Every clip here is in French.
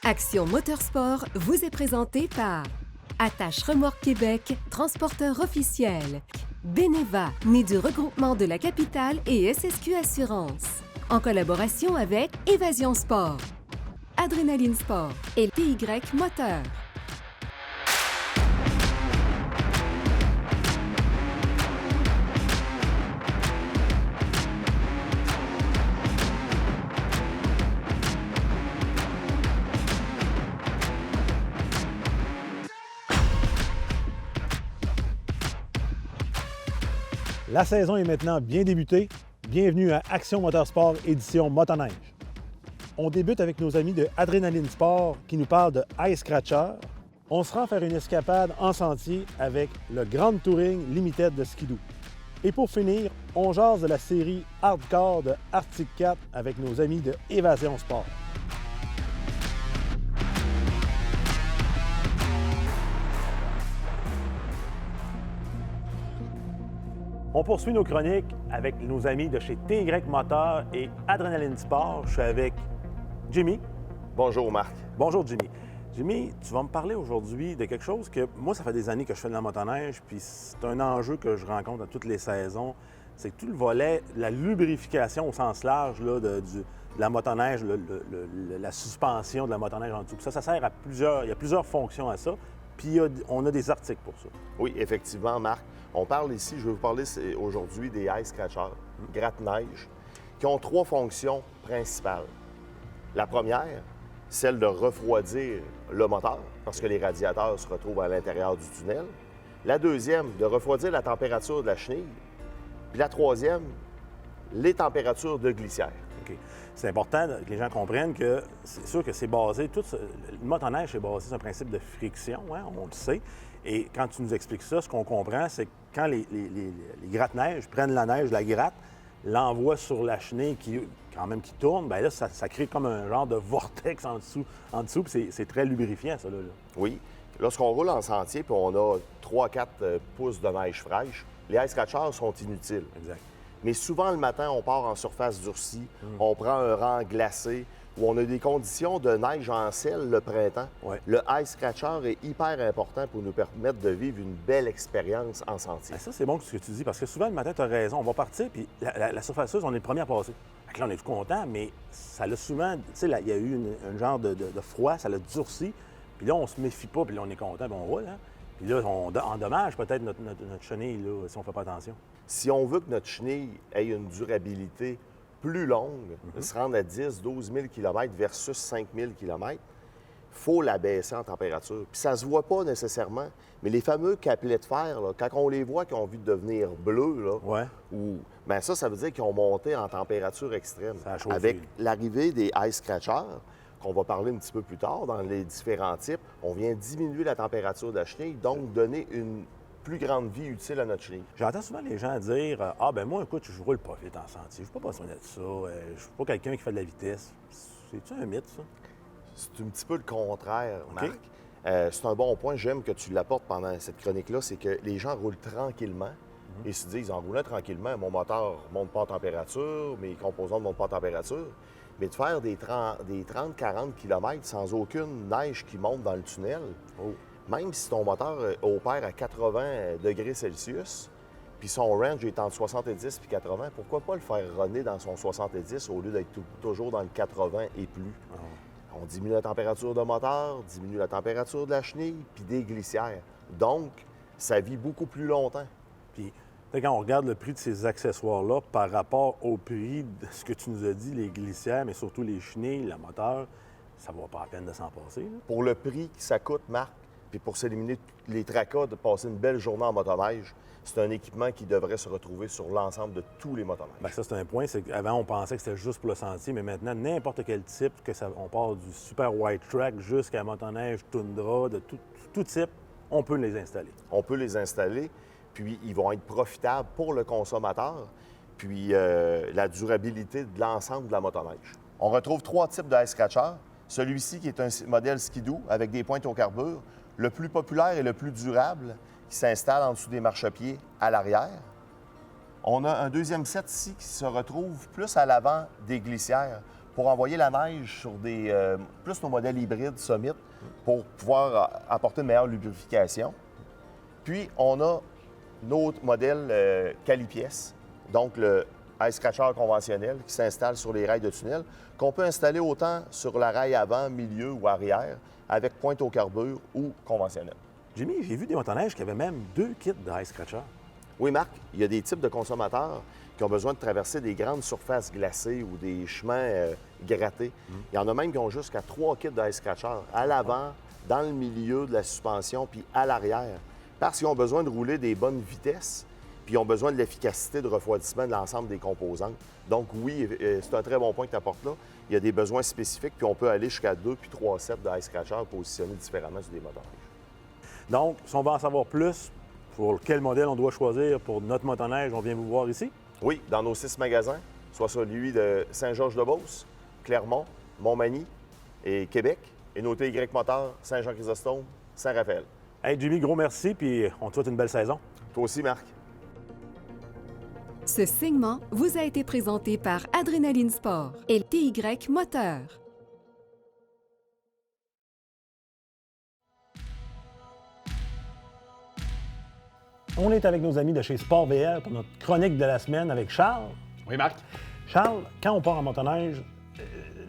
Action Motorsport vous est présenté par Attache Remorque Québec, transporteur officiel. Beneva, né du regroupement de la capitale et SSQ Assurance. En collaboration avec Évasion Sport, Adrénaline Sport et TY Moteur. La saison est maintenant bien débutée. Bienvenue à Action Motorsport édition motoneige. On débute avec nos amis de Adrénaline Sport qui nous parlent de Ice Scratcher. On se rend faire une escapade en sentier avec le Grand Touring Limited de Skidoo. Et pour finir, on jase de la série Hardcore de Arctic Cat avec nos amis de Évasion Sport. On poursuit nos chroniques avec nos amis de chez TY Moteur et Adrénaline Sport. Je suis avec Jimmy. Bonjour Marc. Bonjour Jimmy. Jimmy, tu vas me parler aujourd'hui de quelque chose que moi, ça fait des années que je fais de la motoneige, puis c'est un enjeu que je rencontre à toutes les saisons. C'est que tout le volet, la lubrification au sens large là, de la motoneige, la suspension de la motoneige en dessous. Ça sert à plusieurs, il y a plusieurs fonctions à ça, puis on a des articles pour ça. Oui, effectivement, Marc. On parle ici, je vais vous parler aujourd'hui des Ice Scratchers, gratte-neige, qui ont trois fonctions principales. La première, celle de refroidir le moteur, parce que les radiateurs se retrouvent à l'intérieur du tunnel. La deuxième, de refroidir la température de la chenille. Puis la troisième, les températures de glissière. OK. C'est important que les gens comprennent que c'est sûr que c'est basé, le motoneige est basé sur un principe de friction, hein, on le sait. Et quand tu nous expliques ça, ce qu'on comprend, c'est que quand les gratte-neige prennent la neige, la gratte, l'envoient sur la chenille qui tourne, bien là, ça crée comme un genre de vortex en dessous puis c'est très lubrifiant, ça, là. Oui. Lorsqu'on roule en sentier puis on a 3-4 pouces de neige fraîche, les Ice Scratchers sont inutiles. Exact. Mais souvent, le matin, on part en surface durcie, on prend un rang glacé, où on a des conditions de neige en sel le printemps. Ouais. Le Ice Scratcher est hyper important pour nous permettre de vivre une belle expérience en sentier. Bien, ça, c'est bon ce que tu dis, parce que souvent, le matin, tu as raison, on va partir, puis la surfaceuse, on est le premier à passer. Fait que là, on est tout content, mais ça l'a souvent, tu sais, il y a eu un genre de froid, ça l'a durci, puis là, on se méfie pas, puis là, on est content, puis on roule, hein? Puis là, on endommage peut-être notre chenille, là, si on fait pas attention. Si on veut que notre chenille ait une durabilité plus longue, se rendre à 10-12 000 km versus 5 000 km, il faut la baisser en température. Puis ça se voit pas nécessairement, mais les fameux capelets de fer, là, quand on les voit qui ont envie de devenir bleus, là, bien ça veut dire qu'ils ont monté en température extrême. Ça a chauffé. Avec l'arrivée des Ice Scratchers, qu'on va parler un petit peu plus tard dans les différents types, on vient diminuer la température de la chenille, donc donner une plus grande vie utile à notre chenille. J'entends souvent les gens dire « Ah, ben moi, écoute, je roule pas vite en sentier, je n'ai pas besoin de ça, je suis pas quelqu'un qui fait de la vitesse. » C'est-tu un mythe, ça? C'est un petit peu le contraire, Marc. C'est un bon point, j'aime que tu l'apportes pendant cette chronique-là, c'est que les gens roulent tranquillement et se disent, en roulant tranquillement, mon moteur ne monte pas en température, mes composants ne montent pas en température. Mais de faire des 30-40 km sans aucune neige qui monte dans le tunnel, même si ton moteur opère à 80 degrés Celsius, puis son range est entre 70 et 80, pourquoi pas le faire runner dans son 70 au lieu d'être toujours dans le 80 et plus? On diminue la température de moteur, diminue la température de la chenille, puis des glissières. Donc, ça vit beaucoup plus longtemps. Puis, quand on regarde le prix de ces accessoires-là par rapport au prix de ce que tu nous as dit, les glissières, mais surtout les chenilles, le moteur, ça vaut pas la peine de s'en passer, là. Pour le prix que ça coûte, Marc, puis pour s'éliminer les tracas de passer une belle journée en motoneige, c'est un équipement qui devrait se retrouver sur l'ensemble de tous les motoneiges. Bien, ça, c'est un point. C'est qu'avant, on pensait que c'était juste pour le sentier, mais maintenant, n'importe quel type, on part du super white track jusqu'à motoneige, toundra, de tout type, on peut les installer. On peut les installer, puis ils vont être profitables pour le consommateur, puis la durabilité de l'ensemble de la motoneige. On retrouve trois types de Ice Scratcher. Celui-ci qui est un modèle Skidoo avec des pointes au carbure, le plus populaire et le plus durable, qui s'installe en dessous des marchepieds à l'arrière. On a un deuxième set ici qui se retrouve plus à l'avant des glissières pour envoyer la neige sur plus nos modèles hybrides Summit pour pouvoir apporter une meilleure lubrification. Puis, on a notre modèle calipièce, donc le Ice Scratcher conventionnel qui s'installe sur les rails de tunnel, qu'on peut installer autant sur la rail avant, milieu ou arrière, avec pointe au carbure ou conventionnel. Jimmy, j'ai vu des motoneiges qui avaient même 2 kits de Ice Scratcher. Oui, Marc, il y a des types de consommateurs qui ont besoin de traverser des grandes surfaces glacées ou des chemins grattés. Il y en a même qui ont jusqu'à 3 kits de Ice Scratcher, à l'avant, dans le milieu de la suspension, puis à l'arrière, parce qu'ils ont besoin de rouler des bonnes vitesses, puis ils ont besoin de l'efficacité de refroidissement de l'ensemble des composantes. Donc oui, c'est un très bon point que tu apportes là. Il y a des besoins spécifiques, puis on peut aller jusqu'à 2 puis 3 sets de Ice Scratcher positionnés différemment sur des motoneiges. Donc, si on veut en savoir plus pour quel modèle on doit choisir pour notre motoneige, on vient vous voir ici? Oui, dans nos 6 magasins, soit celui de Saint-Georges-de-Beauce, Clermont, Montmagny et Québec, et nos TY Moteurs, Saint-Jean-Chrysostome, Saint-Raphaël. Hey Jimmy, gros merci, puis on te souhaite une belle saison. Toi aussi, Marc. Ce segment vous a été présenté par Adrénaline Sport et TY Moteur. On est avec nos amis de chez Sport VL pour notre chronique de la semaine avec Charles. Oui, Marc. Charles, quand on part en motoneige,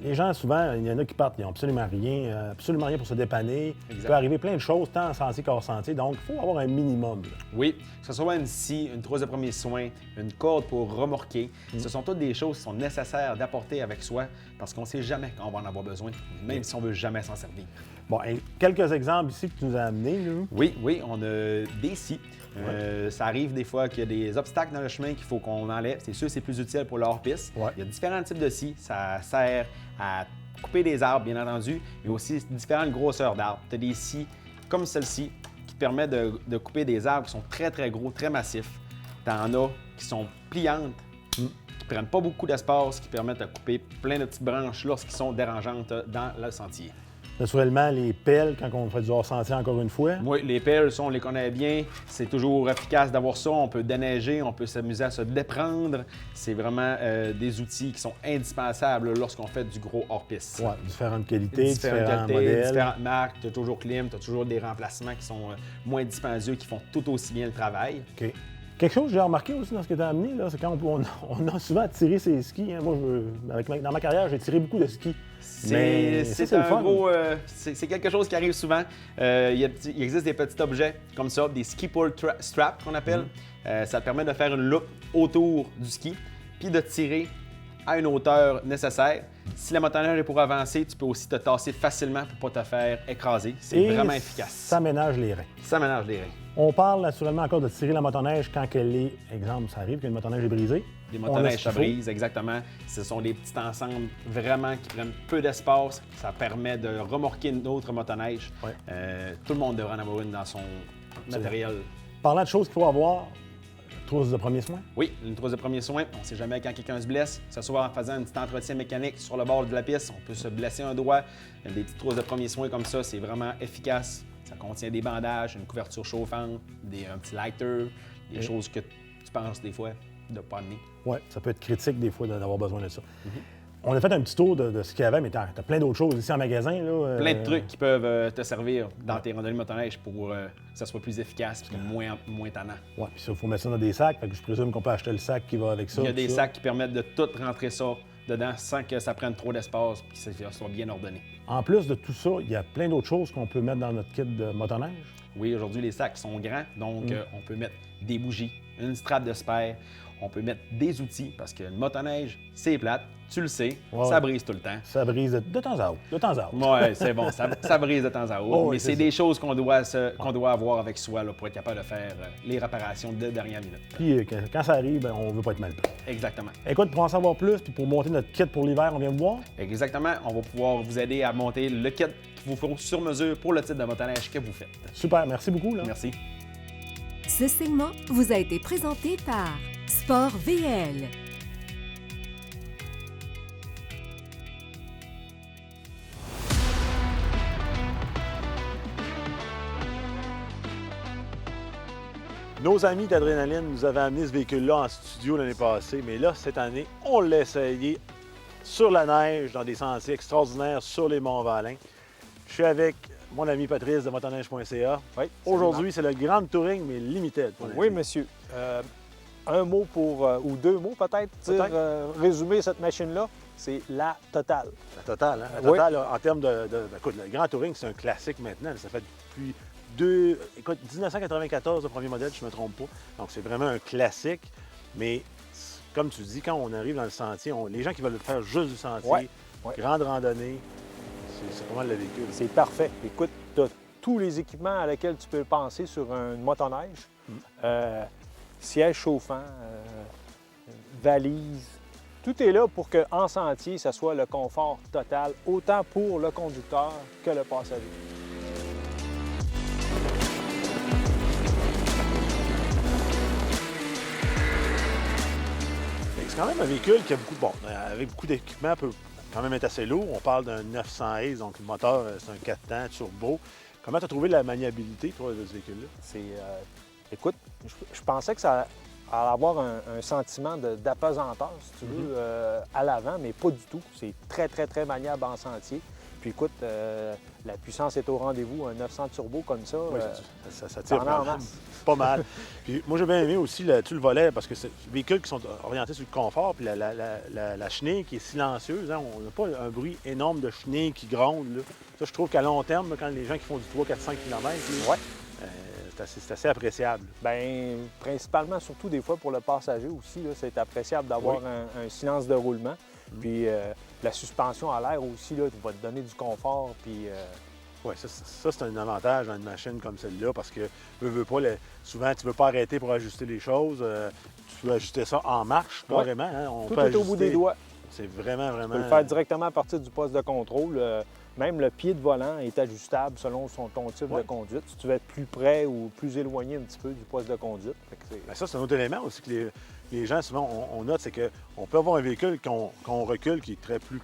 les gens, souvent, il y en a qui partent, ils n'ont absolument rien pour se dépanner. Il peut arriver plein de choses, tant en sentier qu'hors sentier, donc il faut avoir un minimum. Là. Oui, que ce soit une scie, une trousse de premiers soins, une corde pour remorquer, ce sont toutes des choses qui sont nécessaires d'apporter avec soi parce qu'on ne sait jamais quand on va en avoir besoin, même si on ne veut jamais s'en servir. Bon, et quelques exemples ici que tu nous as amenés. Là. Oui, on a des scies. Ça arrive des fois qu'il y a des obstacles dans le chemin qu'il faut qu'on enlève. C'est sûr, c'est plus utile pour leur piste. Ouais. Il y a différents types de scies. Ça sert à couper des arbres, bien entendu, mais aussi différentes grosseurs d'arbres. Tu as des scies comme celle-ci qui permettent de couper des arbres qui sont très, très gros, très massifs. Tu en as qui sont pliantes, qui prennent pas beaucoup d'espace, qui permettent de couper plein de petites branches lorsqu'ils sont dérangeantes dans le sentier. Naturellement, les pelles, quand on fait du hors-sentier, encore une fois. Oui, les pelles, ça, on les connaît bien. C'est toujours efficace d'avoir ça. On peut déneiger, on peut s'amuser à se déprendre. C'est vraiment des outils qui sont indispensables lorsqu'on fait du gros hors-piste. Oui, différentes qualités, différents modèles. Différentes marques. Tu as toujours Klim, tu as toujours des remplacements qui sont moins dispendieux, qui font tout aussi bien le travail. OK. Quelque chose que j'ai remarqué aussi dans ce que tu as amené, là, c'est quand on a souvent tiré ses skis. Hein. Moi, dans ma carrière, j'ai tiré beaucoup de skis. C'est quelque chose qui arrive souvent. Il existe des petits objets comme ça, des ski pull straps qu'on appelle. Ça te permet de faire une loupe autour du ski, puis de tirer à une hauteur nécessaire. Si la motoneige est pour avancer, tu peux aussi te tasser facilement pour ne pas te faire écraser. C'est vraiment efficace. Ça ménage les reins. Ça ménage les reins. On parle naturellement encore de tirer la motoneige quand elle est, exemple, ça arrive qu'une motoneige est brisée. Les motoneiges, ça brise, exactement. Ce sont des petits ensembles vraiment qui prennent peu d'espace. Ça permet de remorquer une autre motoneige. Ouais. Tout le monde devrait en avoir une dans son matériel. Parlant de choses qu'il faut avoir, trousse de premiers soins. Oui, une trousse de premiers soins. On ne sait jamais quand quelqu'un se blesse, que ce soit en faisant un petit entretien mécanique sur le bord de la piste. On peut se blesser un doigt. Des petites trousses de premiers soins comme ça, c'est vraiment efficace. Ça contient des bandages, une couverture chauffante, un petit lighter, des choses que tu penses des fois de ne pas amener. Oui, ça peut être critique des fois d'avoir besoin de ça. On a fait un petit tour de ce qu'il y avait, mais tu as plein d'autres choses ici en magasin. Là, Plein de trucs qui peuvent te servir dans tes randonnées motoneige pour que ça soit plus efficace et moins tannant. Oui, puis il faut mettre ça dans des sacs. Fait que je présume qu'on peut acheter le sac qui va avec ça. Il y a des sacs qui permettent de tout rentrer ça dedans sans que ça prenne trop d'espace et que ça soit bien ordonné. En plus de tout ça, il y a plein d'autres choses qu'on peut mettre dans notre kit de motoneige. Oui, aujourd'hui, les sacs sont grands, donc on peut mettre des bougies, une strap de spare, on peut mettre des outils parce que le motoneige, c'est plate, tu le sais, ça brise tout le temps. Ça brise de temps à autre. Oui, c'est bon, ça brise de temps à autre, mais c'est ça. des choses qu'on doit avoir avec soi là, pour être capable de faire les réparations de dernière minute. Puis quand ça arrive, on ne veut pas être mal pris. Exactement. Écoute, pour en savoir plus, puis pour monter notre kit pour l'hiver, on vient vous voir? Exactement, on va pouvoir vous aider à monter le kit qu'il vous faut sur mesure pour le type de motoneige que vous faites. Super, merci beaucoup. Là. Merci. Ce segment vous a été présenté par Sport VL. Nos amis d'Adrénaline nous avaient amené ce véhicule-là en studio l'année passée, mais là, cette année, on l'a essayé sur la neige, dans des sentiers extraordinaires sur les Monts-Valin. Je suis avec mon ami Patrice de motoneige.ca. Oui, Aujourd'hui, c'est le Grand Touring, mais limited. Oui, monsieur. Un mot ou deux mots peut-être, résumer cette machine-là, c'est la Totale. La Totale, hein? La Oui. Totale, en termes écoute, le Grand Touring, c'est un classique maintenant. Ça fait depuis 1994, le premier modèle, je ne me trompe pas. Donc, c'est vraiment un classique. Mais, comme tu dis, quand on arrive dans le sentier, les gens qui veulent faire juste du sentier, Ouais. grande randonnée, c'est pas mal le véhicule. C'est parfait. Écoute, tu as tous les équipements à lesquels tu peux penser sur une motoneige. Siège chauffant, valise. Tout est là pour qu'en sentier, ça soit le confort total, autant pour le conducteur que le passager. C'est quand même un véhicule qui a avec beaucoup d'équipements, peut quand même être assez lourd. On parle d'un 900 Ace, donc le moteur, c'est un 4 temps turbo. Comment tu as trouvé la maniabilité, toi, de ce véhicule-là? Écoute, je pensais que ça allait avoir un sentiment d'apesanteur, si tu veux, à l'avant, mais pas du tout. C'est très, très, très maniable en sentier. Puis écoute, la puissance est au rendez-vous. Un 900 turbo comme ça, Oui, ça tire t'en as en masse. pas mal. Puis moi, j'ai bien aimé aussi le volet, parce que c'est des véhicules qui sont orientés sur le confort, puis la chenille qui est silencieuse. Hein, on n'a pas un bruit énorme de chenille qui gronde. Là. Ça, je trouve qu'à long terme, quand les gens qui font du 3, 4, 5 km, Ouais. c'est assez appréciable. Bien, principalement, surtout des fois pour le passager aussi, là, c'est appréciable d'avoir un silence de roulement. Puis la suspension à l'air aussi, là, va te donner du confort. Puis, Oui, ça c'est un avantage dans une machine comme celle-là, parce que souvent, tu ne veux pas arrêter pour ajuster les choses. Tu peux ajuster ça en marche, carrément. Hein. tout est au bout des doigts. C'est vraiment, vraiment... Tu peux le faire directement à partir du poste de contrôle. Même le pied de volant est ajustable selon ton type de conduite. Si tu veux être plus près ou plus éloigné un petit peu du poste de conduite. Bien, ça, c'est un autre élément aussi que les gens, souvent, on note, c'est qu'on peut avoir un véhicule qu'on recule qui est très plus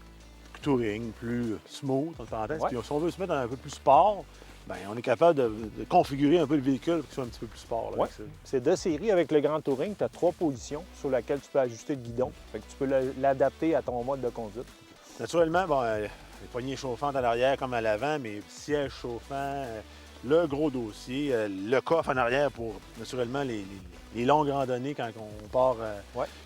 touring, plus smooth, en parenthèse. Puis si on veut se mettre dans un peu plus sport, bien, on est capable de configurer un peu le véhicule pour qu'il soit un petit peu plus sport. Là, c'est de série avec le Grand Touring. Tu as 3 positions sur lesquelles tu peux ajuster le guidon. Fait que tu peux l'adapter à ton mode de conduite. Naturellement, les poignées chauffantes à l'arrière comme à l'avant, mais siège chauffant, le gros dossier, le coffre en arrière pour, naturellement, les longues randonnées quand on part.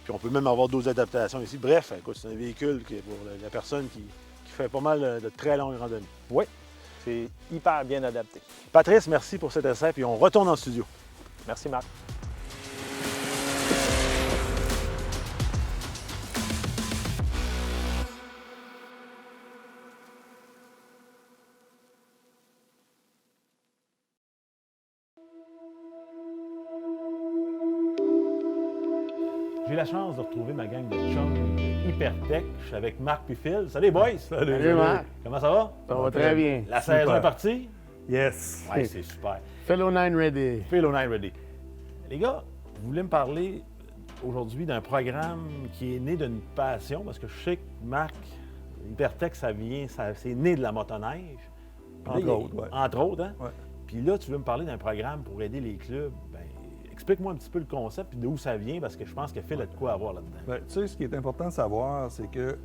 Puis on peut même avoir d'autres adaptations ici. Bref, écoute, c'est un véhicule qui est pour la personne qui fait pas mal de très longues randonnées. Oui, c'est hyper bien adapté. Patrice, merci pour cet essai, puis on retourne en studio. Merci, Marc. J'ai la chance de retrouver ma gang de chums Hypertech. Je suis avec Marc puis Phil. Salut, boys! Salut, Marc. Comment ça va? Ça va très bien. La saison est partie? Yes. Oui, c'est super. Fellow 9 ready. Phil 9 ready. Les gars, vous voulez me parler aujourd'hui d'un programme qui est né d'une passion, parce que je sais que Marc, Hypertech, c'est né de la motoneige. Entre autres, oui. Entre autres, hein? Ouais. Puis là, tu veux me parler d'un programme pour aider les clubs. Bien, explique-moi un petit peu le concept et d'où ça vient, parce que je pense que Phil a de quoi avoir là-dedans. Bien, tu sais, ce qui est important de savoir, c'est que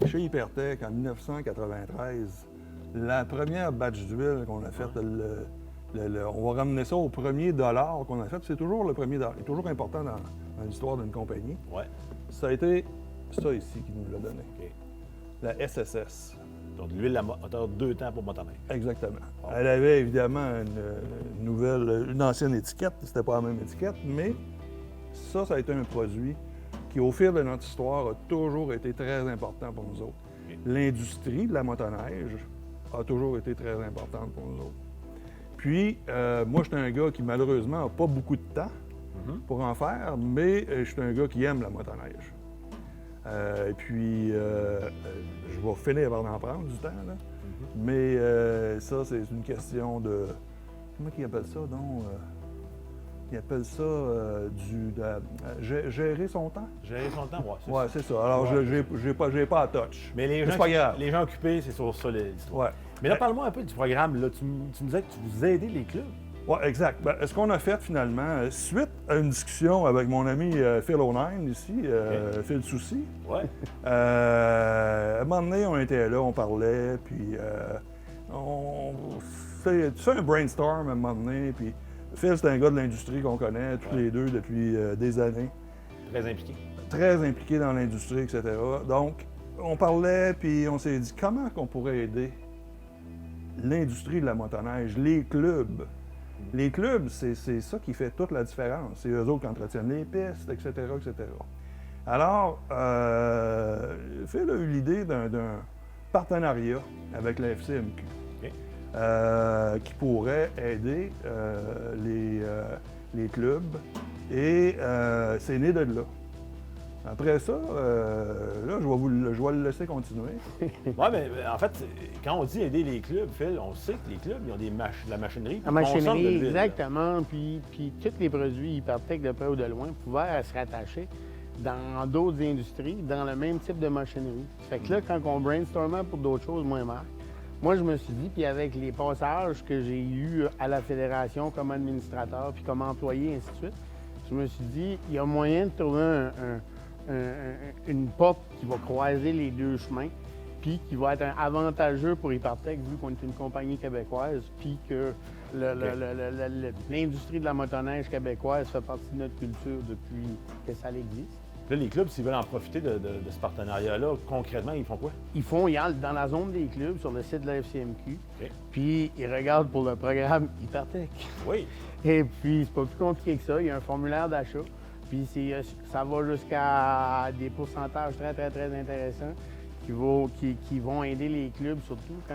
chez Hypertech, en 1993, la première batch d'huile qu'on a faite, on va ramener ça au premier dollar qu'on a fait. C'est toujours le premier dollar. C'est toujours important dans l'histoire d'une compagnie. Ouais. Ça a été ça ici qui nous l'a donné. OK. La SSS. Donc, l'huile à moteur 2 temps pour motoneige. Exactement. Elle avait évidemment une ancienne étiquette. C'était pas la même étiquette, mais ça a été un produit qui, au fil de notre histoire, a toujours été très important pour nous autres. OK. L'industrie de la motoneige a toujours été très importante pour nous autres. Puis, moi, j'étais un gars qui, malheureusement, n'a pas beaucoup de temps pour en faire, mais je suis un gars qui aime la motoneige. Et puis, je vais finir par en prendre du temps, là. Mais ça, c'est une question de... Comment ils appellent ça, donc? Ils appellent ça gérer son temps? Gérer son temps, oui. Oui, c'est ça. Alors, j'ai pas à touch. Mais c'est pas grave. Les gens occupés, c'est sur ça l'histoire. Ouais. Mais là, parle-moi un peu du programme. Là. Tu me disais que tu vous aidez les clubs. Oui, exact. Ben, ce qu'on a fait finalement, suite à une discussion avec mon ami Phil O'Neill ici, Phil Soucy, Ouais. à un moment donné, on était là, on parlait, puis on fait un brainstorm à un moment donné, puis Phil, c'est un gars de l'industrie qu'on connaît tous les deux depuis des années. Très impliqué. Très impliqué dans l'industrie, etc. Donc, on parlait, puis on s'est dit comment qu'on pourrait aider l'industrie de la motoneige, les clubs. Les clubs, c'est ça qui fait toute la différence. C'est eux autres qui entretiennent les pistes, etc., etc. Alors, Phil a eu l'idée d'un partenariat avec la FCMQ qui pourrait aider les clubs. Et c'est né de là. Après ça, là, je vais le laisser continuer. Oui, mais en fait, quand on dit aider les clubs, Phil, on sait que les clubs, ils ont de la machinerie. La machinerie, exactement. Puis tous les produits Hypertech, de près ou de loin, pouvaient se rattacher dans d'autres industries, dans le même type de machinerie. Fait que là, quand on brainstormait pour d'autres choses, moi et Marc, moi, je me suis dit, puis avec les passages que j'ai eus à la fédération comme administrateur, puis comme employé, ainsi de suite, je me suis dit, il y a moyen de trouver une porte qui va croiser les deux chemins, puis qui va être avantageux pour Hypertech, vu qu'on est une compagnie québécoise, puis que l'industrie de la motoneige québécoise fait partie de notre culture depuis que ça existe. Là, les clubs, s'ils veulent en profiter de ce partenariat-là, concrètement, ils font quoi? Ils entrent dans la zone des clubs, sur le site de la FCMQ, puis ils regardent pour le programme Hypertech. Oui. Et puis, c'est pas plus compliqué que ça. Il y a un formulaire d'achat. Puis, ça va jusqu'à des pourcentages très, très, très intéressants qui vont aider les clubs, surtout quand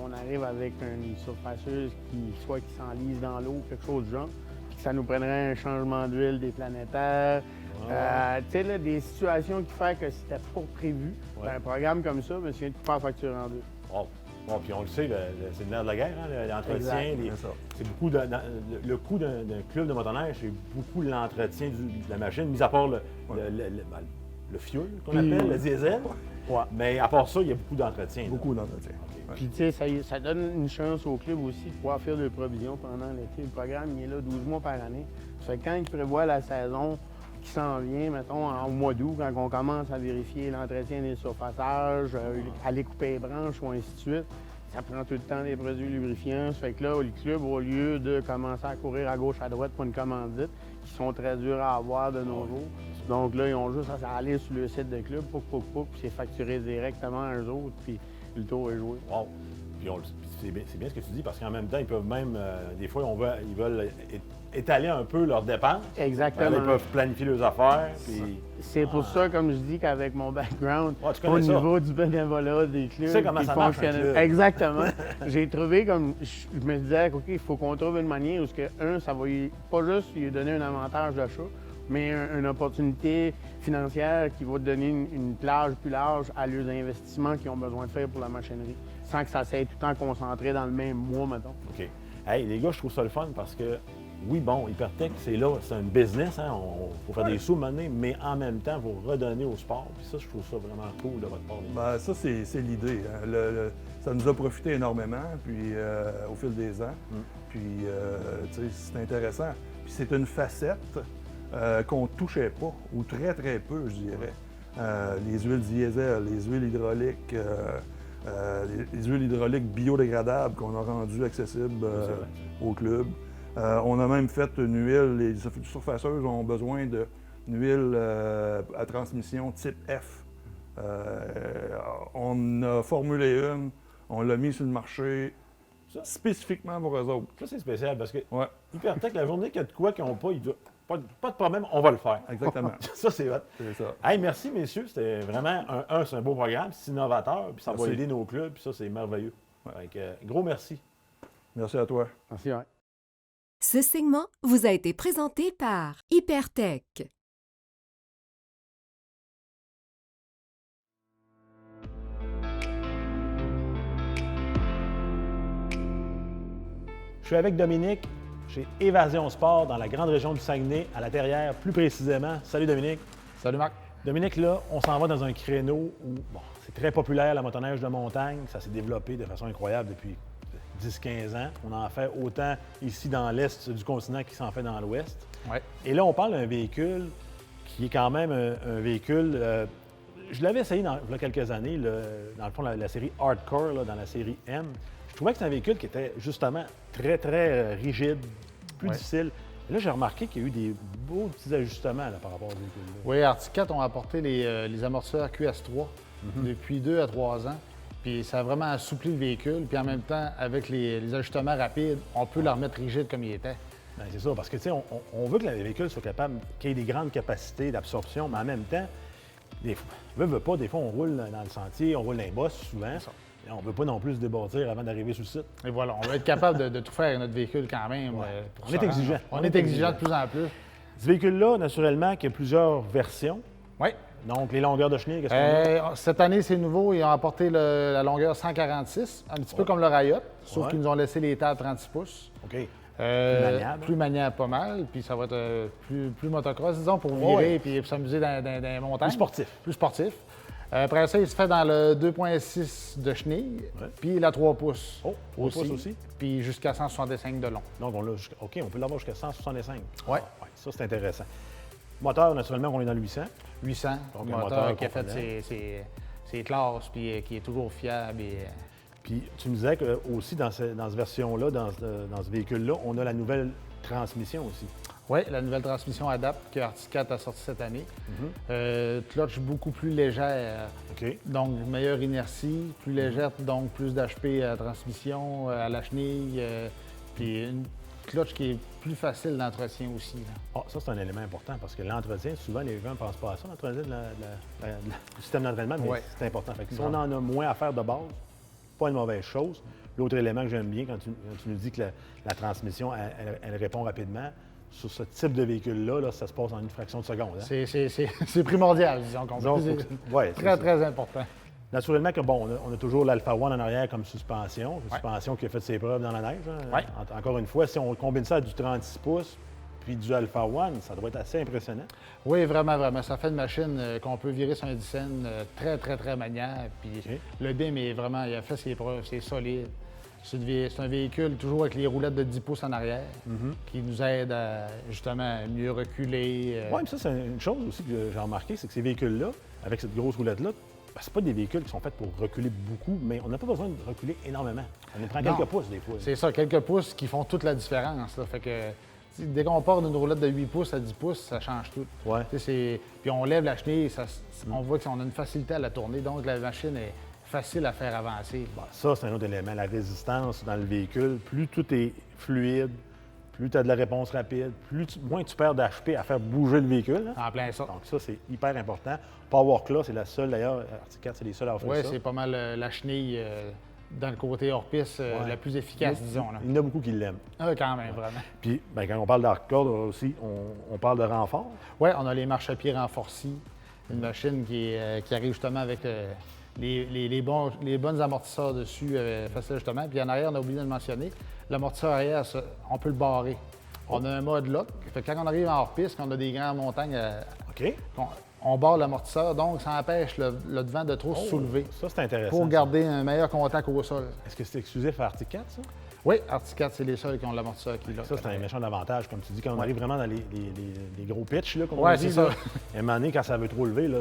on arrive avec une surfaceuse qui s'enlise dans l'eau, quelque chose du genre, puis que ça nous prendrait un changement d'huile des planétaires. Tu sais, des situations qui font que c'était pas prévu. Un programme comme ça, mais c'est de faire facture en deux. Bon, puis on le sait, c'est le nerf de la guerre, hein, l'entretien. C'est beaucoup le coût d'un club de motoneige, c'est beaucoup l'entretien de la machine, mis à part le fuel qu'on appelle, le diesel. Ouais. Mais à part ça, il y a beaucoup d'entretien. Beaucoup d'entretien. Puis, tu sais, ça donne une chance au club aussi de pouvoir faire des provisions pendant l'été. Le programme, il est là 12 mois par année. Ça fait que quand il prévoit la saison qui s'en vient, mettons, au mois d'août, quand on commence à vérifier l'entretien des surfaçages, aller couper les branches ou ainsi de suite, ça prend tout le temps des produits lubrifiants. Ça fait que là, le club, au lieu de commencer à courir à gauche, à droite pour une commandite, qui sont très durs à avoir de nos jours, donc là, ils ont juste à aller sur le site de club, puis c'est facturé directement à eux autres, puis le tour est joué. Wow. Puis c'est bien ce que tu dis, parce qu'en même temps, ils peuvent même, des fois, ils veulent étaler un peu leurs dépenses. Exactement. Ils peuvent planifier leurs affaires. Puis... C'est pour ça, comme je dis, qu'avec mon background, au niveau du bénévolat des clubs, tu sais comment ça marche, un club. Exactement. J'ai trouvé comme... Je me disais, OK, il faut qu'on trouve une manière où, ça va pas juste lui donner un avantage d'achat, mais une opportunité financière qui va donner une plage plus large à leurs investissements qu'ils ont besoin de faire pour la machinerie, sans que ça s'aille tout le temps concentré dans le même mois, mettons. OK. Hey, les gars, je trouve ça le fun parce que, oui, bon, Hypertech, c'est un business, hein, faut faire des sous maintenant, mais en même temps, il faut redonner au sport. Puis ça, je trouve ça vraiment cool de votre part. Ben, ça, c'est l'idée. Hein. Ça nous a profité énormément, puis au fil des ans. Puis, tu sais, c'est intéressant. Puis c'est une facette qu'on ne touchait pas, ou très, très peu, je dirais. Les huiles diesel, les huiles hydrauliques, les huiles hydrauliques biodégradables qu'on a rendues accessibles au club. On a même fait une huile, les surfaceuses ont besoin d'une huile à transmission type F. On a formulé une, on l'a mis sur le marché spécifiquement pour eux autres. Ça, c'est spécial parce que Hypertech, la journée qu'il y a de quoi qu'ils n'ont pas, pas de problème, on va le faire. Exactement. Ça, c'est hot. C'est ça. Hey, merci, messieurs. C'était vraiment, c'est un beau programme, c'est innovateur, puis ça va aider nos clubs, puis ça, c'est merveilleux. Gros merci. Merci à toi. Merci, ouais. Ce segment vous a été présenté par Hypertech. Je suis avec Dominique chez Évasion Sport dans la grande région du Saguenay, à la Terrière, plus précisément. Salut Dominique. Salut Marc. Dominique, là, on s'en va dans un créneau où c'est très populaire la motoneige de montagne. Ça s'est développé de façon incroyable depuis 10-15 ans. On en fait autant ici dans l'est du continent qu'il s'en fait dans l'ouest. Ouais. Et là, on parle d'un véhicule qui est quand même un véhicule... je l'avais essayé il y a quelques années, dans le fond, la série Hardcore, là, dans la série M. Je trouvais que c'est un véhicule qui était justement très, très rigide, plus difficile. Et là, j'ai remarqué qu'il y a eu des beaux petits ajustements là, par rapport au véhicule-là. Oui, Arctic Cat ont apporté les amortisseurs QS3 depuis 2 à 3 ans. Puis ça a vraiment assoupli le véhicule. Puis en même temps, avec les ajustements rapides, on peut le remettre rigide comme il était. Bien, c'est ça, parce que, tu sais, on veut que le véhicule soit capable, qu'il ait des grandes capacités d'absorption, mais en même temps, des fois, on roule dans le sentier, on roule dans les bosses souvent. Et on ne veut pas non plus se débordir avant d'arriver sur le site. Et voilà, on va être capable de tout faire avec notre véhicule quand même. On est exigeant. On est exigeant de plus en plus. Ce véhicule-là, naturellement, il y a plusieurs versions. Oui. Donc, les longueurs de chenilles, qu'est-ce qu'on a? Cette année, c'est nouveau. Ils ont apporté la longueur 146, un petit peu comme le Riot, sauf qu'ils nous ont laissé les tables 36 pouces. OK. Plus maniable. Pas mal, puis ça va être plus motocross, disons, pour virer et puis s'amuser dans les montagnes. Plus sportif. Plus sportif. Après ça, il se fait dans le 2,6 de chenille, puis la 3 pouces. Oh, 3 pouces aussi. Puis jusqu'à 165 de long. Donc, on peut l'avoir jusqu'à 165. Oui. Ça, c'est intéressant. Moteur, naturellement, on est dans le 800. 800. Donc, un un moteur moteur qui a fait ses classes, puis qui est toujours fiable. Puis tu me disais que aussi dans cette version-là, dans ce véhicule-là, on a la nouvelle transmission aussi. Oui, la nouvelle transmission Adapt que Arctic Cat a sortie cette année. Clutch beaucoup plus légère. OK. Donc, meilleure inertie, plus légère, donc plus d'HP à la transmission, à la chenille. Puis une clutch qui est plus facile d'entretien aussi. Ah, ça, c'est un élément important parce que l'entretien, souvent, les gens ne pensent pas à ça, l'entretien du système d'entraînement, mais c'est important. Fait que si on en a moins à faire de base, pas une mauvaise chose. L'autre élément que j'aime bien, quand tu nous dis que la transmission, elle répond rapidement, sur ce type de véhicule-là, là, ça se passe en une fraction de seconde. Hein? C'est primordial, disons. Ouais, très, très important. Naturellement que, bon, on a toujours l'Alpha One en arrière comme suspension. Une suspension qui a fait ses preuves dans la neige. Hein? Encore une fois, si on combine ça à du 36 pouces puis du Alpha One, ça doit être assez impressionnant. Oui, vraiment, vraiment. Ça fait une machine qu'on peut virer sur un Dyson très, très, très maniable. Puis le BIM est vraiment, il a fait ses preuves, c'est solide. C'est un véhicule toujours avec les roulettes de 10 pouces en arrière qui nous aide à justement mieux reculer. Oui, mais ça, c'est une chose aussi que j'ai remarqué, c'est que ces véhicules-là, avec cette grosse roulette-là, c'est pas des véhicules qui sont faits pour reculer beaucoup, mais on n'a pas besoin de reculer énormément. On prend quelques pouces des fois. C'est ça, quelques pouces qui font toute la différence. Là. Fait que dès qu'on part d'une roulette de 8 pouces à 10 pouces, ça change tout. Ouais. Puis on lève la chenille, on voit qu'on a une facilité à la tourner, donc la machine est facile à faire avancer. Bon, ça, c'est un autre élément. La résistance dans le véhicule, plus tout est fluide, plus tu as de la réponse rapide, moins tu perds d'HP à faire bouger le véhicule. Hein? En plein ça. Donc ça, c'est hyper important. Power Claw, c'est la seule, d'ailleurs, Arctic Cat, c'est les seuls à offrir ça. Oui, c'est pas mal la chenille dans le côté hors-piste la plus efficace, disons. Là. Il y en a beaucoup qui l'aiment. Ah, quand même, vraiment. Puis, bien, quand on parle d'hardcore aussi, on parle de renfort. Oui, on a les marchepieds renforcés. Une machine qui arrive justement avec les bons amortisseurs dessus, facile justement. Puis en arrière, on a oublié de le mentionner, l'amortisseur arrière, on peut le barrer. On a un mode lock. Fait que quand on arrive en hors-piste, qu'on a des grandes montagnes, on barre l'amortisseur, donc ça empêche le devant de trop se soulever. Ça, c'est intéressant. Pour garder un meilleur contact au sol. Est-ce que c'est exclusif à Arctic Cat, ça? Oui, Arctic Cat, c'est les seuls qui ont l'amortisseur qui lock. Ça, c'est un méchant avantage, comme tu dis, quand on arrive vraiment dans les gros pitchs, là, comme on dit. C'est ça. À un moment donné, quand ça veut trop lever, là,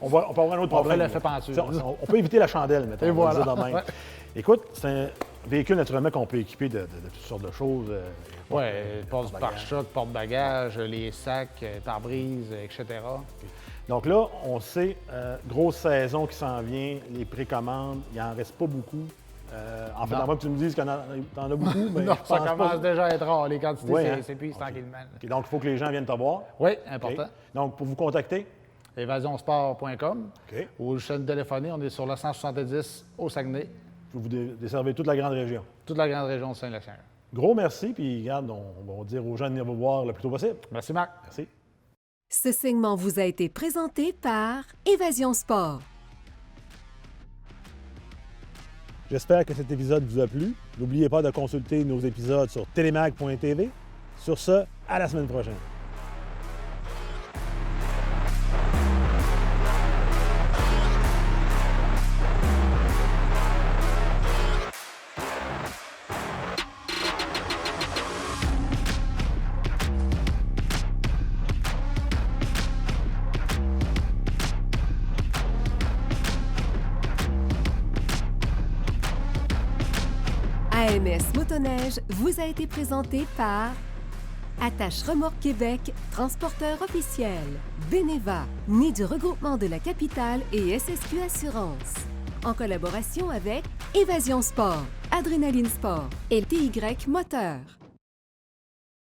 on peut avoir un autre problème. On fait l'effet peinture. On peut éviter la chandelle, mettons. Et voilà. Écoute, c'est un véhicule, naturellement, qu'on peut équiper de toutes sortes de choses. Oui, porte-choc, porte-bagages, les sacs, pare-brise, etc. Donc là, on sait, grosse saison qui s'en vient, les précommandes, il n'en reste pas beaucoup. En fait, avant que tu me dises qu'il y en a beaucoup, mais non, ça commence déjà à être rare. Les quantités, c'est plus tranquillement. Okay, donc, il faut que les gens viennent te voir. Oui, important. Donc, pour vous contacter? Évasionsport.com. Ou juste nous téléphoner, on est sur la 170 au Saguenay. Vous desservez toute la grande région? Toute la grande région de Saint-Lachlan. Gros merci, puis regarde, on va dire aux gens de venir vous voir le plus tôt possible. Merci, Marc. Merci. Ce segment vous a été présenté par Évasion Sport. J'espère que cet épisode vous a plu. N'oubliez pas de consulter nos épisodes sur telemag.tv. Sur ce, à la semaine prochaine. RMS Motoneige vous a été présenté par Attache Remorque Québec, transporteur officiel. Beneva, né du regroupement de la capitale et SSQ Assurance. En collaboration avec Évasion Sport, Adrénaline Sport et TY Moteur.